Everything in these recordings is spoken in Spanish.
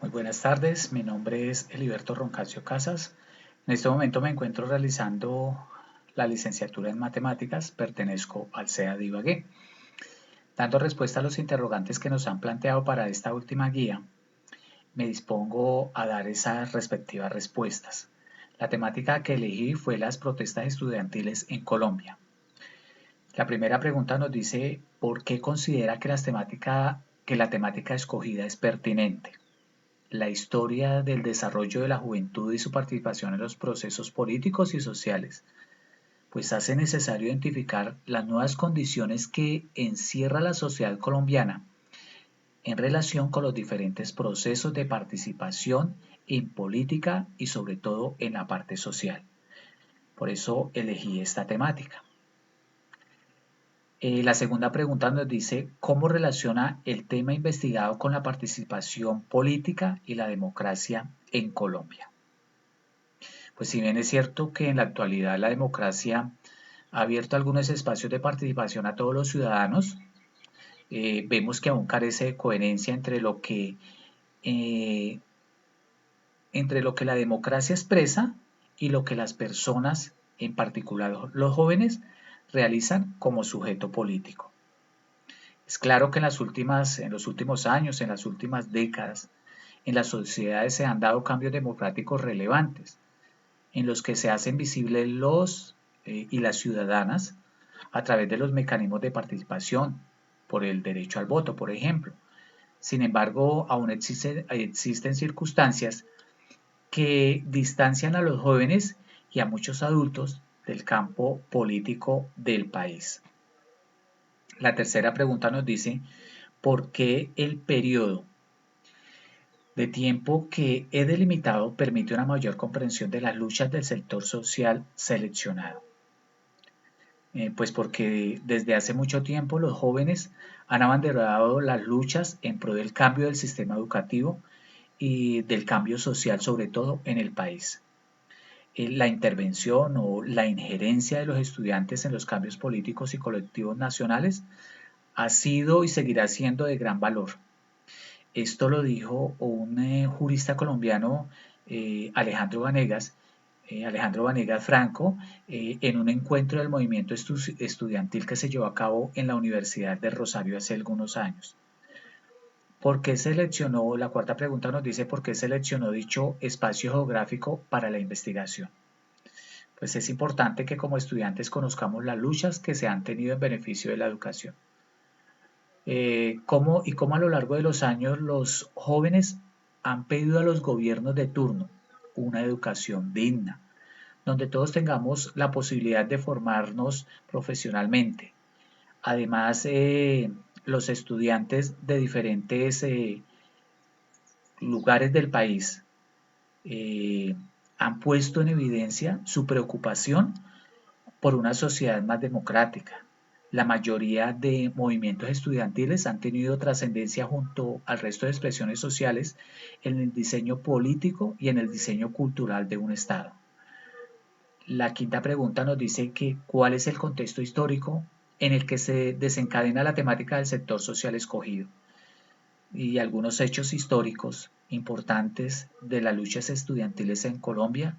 Muy buenas tardes, mi nombre es Heliberto Roncasio Casas. En este momento me encuentro realizando la licenciatura en matemáticas, pertenezco al CEA de Ibagué. Dando respuesta a los interrogantes que nos han planteado para esta última guía, me dispongo a dar esas respectivas respuestas. La temática que elegí fue las protestas estudiantiles en Colombia. La primera pregunta nos dice, ¿por qué considera que la temática escogida es pertinente? La historia del desarrollo de la juventud y su participación en los procesos políticos y sociales, pues hace necesario identificar las nuevas condiciones que encierra la sociedad colombiana en relación con los diferentes procesos de participación en política y sobre todo en la parte social. Por eso elegí esta temática. La segunda pregunta nos dice cómo relaciona el tema investigado con la participación política y la democracia en Colombia. Pues si bien es cierto que en la actualidad la democracia ha abierto algunos espacios de participación a todos los ciudadanos, vemos que aún carece de coherencia eh, entre lo que la democracia expresa y lo que las personas, en particular los jóvenes, realizan como sujeto político. Es claro que en los últimos años, en las últimas décadas, en las sociedades se han dado cambios democráticos relevantes, en los que se hacen visibles los y las ciudadanas a través de los mecanismos de participación, por el derecho al voto, por ejemplo. Sin embargo, aún existen circunstancias que distancian a los jóvenes y a muchos adultos del campo político del país. La tercera pregunta nos dice, ¿por qué el periodo de tiempo que he delimitado permite una mayor comprensión de las luchas del sector social seleccionado? Pues porque desde hace mucho tiempo los jóvenes han abanderado las luchas en pro del cambio del sistema educativo y del cambio social, sobre todo en el país. La intervención o la injerencia de los estudiantes en los cambios políticos y colectivos nacionales ha sido y seguirá siendo de gran valor. Esto lo dijo un jurista colombiano, Alejandro Vanegas Franco, en un encuentro del movimiento estudiantil que se llevó a cabo en la Universidad de Rosario hace algunos años. ¿Por qué seleccionó, la cuarta pregunta nos dice, por qué seleccionó dicho espacio geográfico para la investigación? Pues es importante que como estudiantes conozcamos las luchas que se han tenido en beneficio de la educación. Cómo a lo largo de los años los jóvenes han pedido a los gobiernos de turno una educación digna, donde todos tengamos la posibilidad de formarnos profesionalmente. Además, los estudiantes de diferentes lugares del país eh, han puesto en evidencia su preocupación por una sociedad más democrática. La mayoría de movimientos estudiantiles han tenido trascendencia junto al resto de expresiones sociales en el diseño político y en el diseño cultural de un Estado. La quinta pregunta nos dice que cuál es el contexto histórico en el que se desencadena la temática del sector social escogido y algunos hechos históricos importantes de las luchas estudiantiles en Colombia,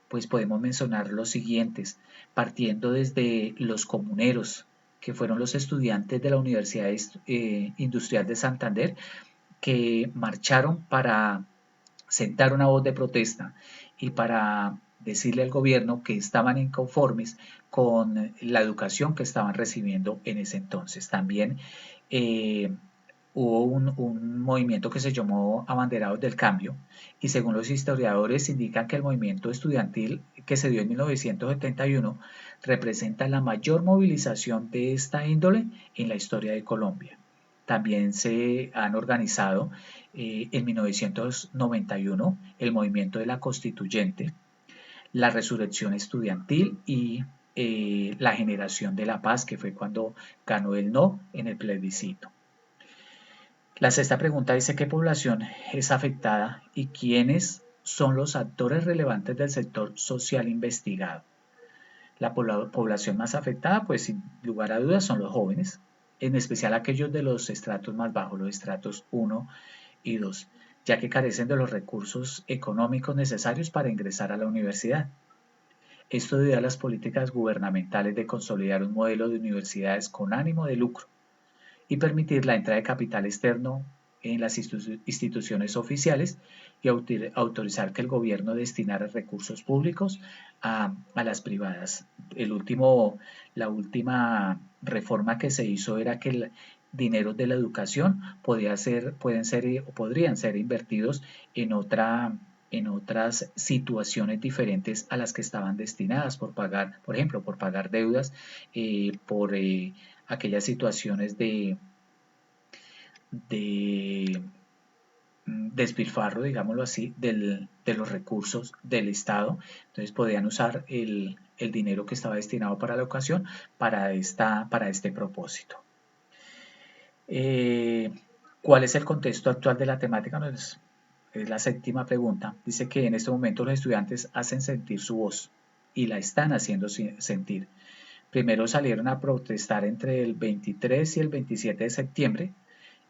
pues podemos mencionar los siguientes, partiendo desde los comuneros, que fueron los estudiantes de la Universidad Industrial de Santander, que marcharon para sentar una voz de protesta y para decirle al gobierno que estaban inconformes con la educación que estaban recibiendo en ese entonces. También eh, hubo un movimiento que se llamó Abanderados del Cambio y según los historiadores indican que el movimiento estudiantil que se dio en 1971 representa la mayor movilización de esta índole en la historia de Colombia. También se han organizado en 1991 el movimiento de la Constituyente, la resurrección estudiantil y la generación de la paz, que fue cuando ganó el no en el plebiscito. La sexta pregunta dice qué población es afectada y quiénes son los actores relevantes del sector social investigado. La población más afectada, pues sin lugar a dudas, son los jóvenes, en especial aquellos de los estratos más bajos, los estratos 1 y 2, ya que carecen de los recursos económicos necesarios para ingresar a la universidad. Esto debido a las políticas gubernamentales de consolidar un modelo de universidades con ánimo de lucro y permitir la entrada de capital externo en las instituciones oficiales y autorizar que el gobierno destinara recursos públicos a las privadas. La última reforma que se hizo era que el dinero de la educación podrían ser invertidos en otras situaciones diferentes a las que estaban destinadas por pagar, por ejemplo, por pagar deudas, por aquellas situaciones de despilfarro, digámoslo así, de los recursos del Estado. Entonces podían usar el dinero que estaba destinado para la educación para este propósito. ¿Cuál es el contexto actual de la temática? Es la séptima pregunta. Dice que en este momento los estudiantes hacen sentir su voz y la están haciendo sentir. Primero salieron a protestar entre el 23 y el 27 de septiembre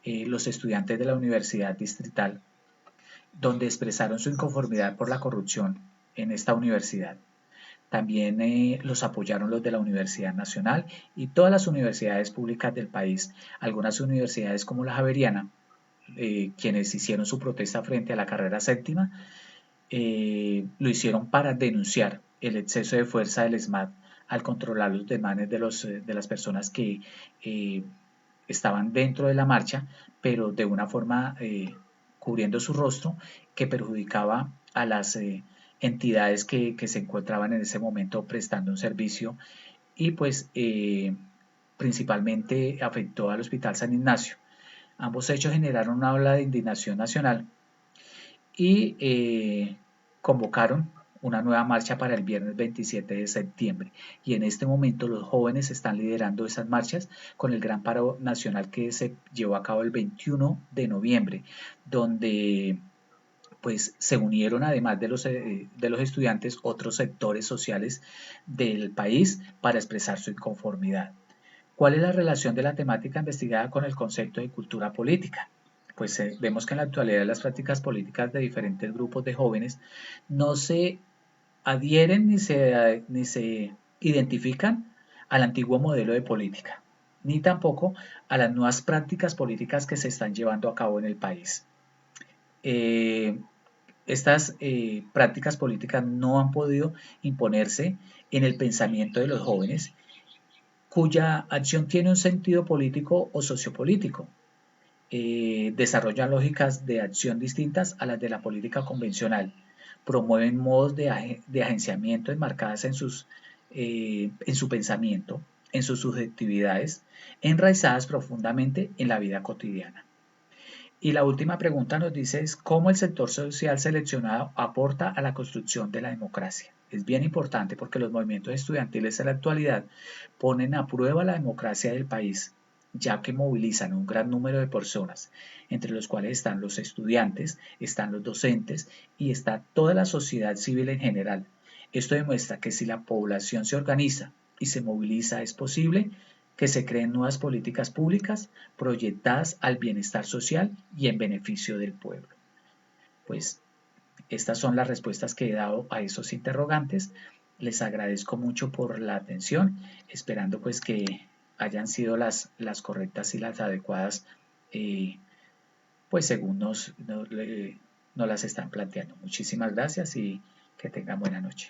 los estudiantes de la Universidad Distrital, donde expresaron su inconformidad por la corrupción en esta universidad. También los apoyaron los de la Universidad Nacional y todas las universidades públicas del país. Algunas universidades como la Javeriana, quienes hicieron su protesta frente a la carrera séptima, lo hicieron para denunciar el exceso de fuerza del ESMAD al controlar los demanes de las personas que estaban dentro de la marcha, pero de una forma cubriendo su rostro que perjudicaba a las entidades que se encontraban en ese momento prestando un servicio y pues principalmente afectó al Hospital San Ignacio. Ambos hechos generaron una ola de indignación nacional y convocaron una nueva marcha para el viernes 27 de septiembre. Y en este momento los jóvenes están liderando esas marchas con el gran paro nacional que se llevó a cabo el 21 de noviembre, donde pues se unieron además de los estudiantes otros sectores sociales del país para expresar su inconformidad. ¿Cuál es la relación de la temática investigada con el concepto de cultura política? Pues vemos que en la actualidad las prácticas políticas de diferentes grupos de jóvenes no se adhieren ni se identifican al antiguo modelo de política, ni tampoco a las nuevas prácticas políticas que se están llevando a cabo en el país. Estas prácticas políticas no han podido imponerse en el pensamiento de los jóvenes cuya acción tiene un sentido político o sociopolítico. Desarrollan lógicas de acción distintas a las de la política convencional, promueven modos de agenciamiento enmarcadas en su pensamiento, en sus subjetividades, enraizadas profundamente en la vida cotidiana. Y la última pregunta nos dice es cómo el sector social seleccionado aporta a la construcción de la democracia. Es bien importante porque los movimientos estudiantiles en la actualidad ponen a prueba la democracia del país, ya que movilizan un gran número de personas, entre los cuales están los estudiantes, están los docentes y está toda la sociedad civil en general. Esto demuestra que si la población se organiza y se moviliza es posible que se creen nuevas políticas públicas proyectadas al bienestar social y en beneficio del pueblo. Pues estas son las respuestas que he dado a esos interrogantes. Les agradezco mucho por la atención, esperando pues que hayan sido las correctas y las adecuadas, pues según nos las están planteando. Muchísimas gracias y que tengan buena noche.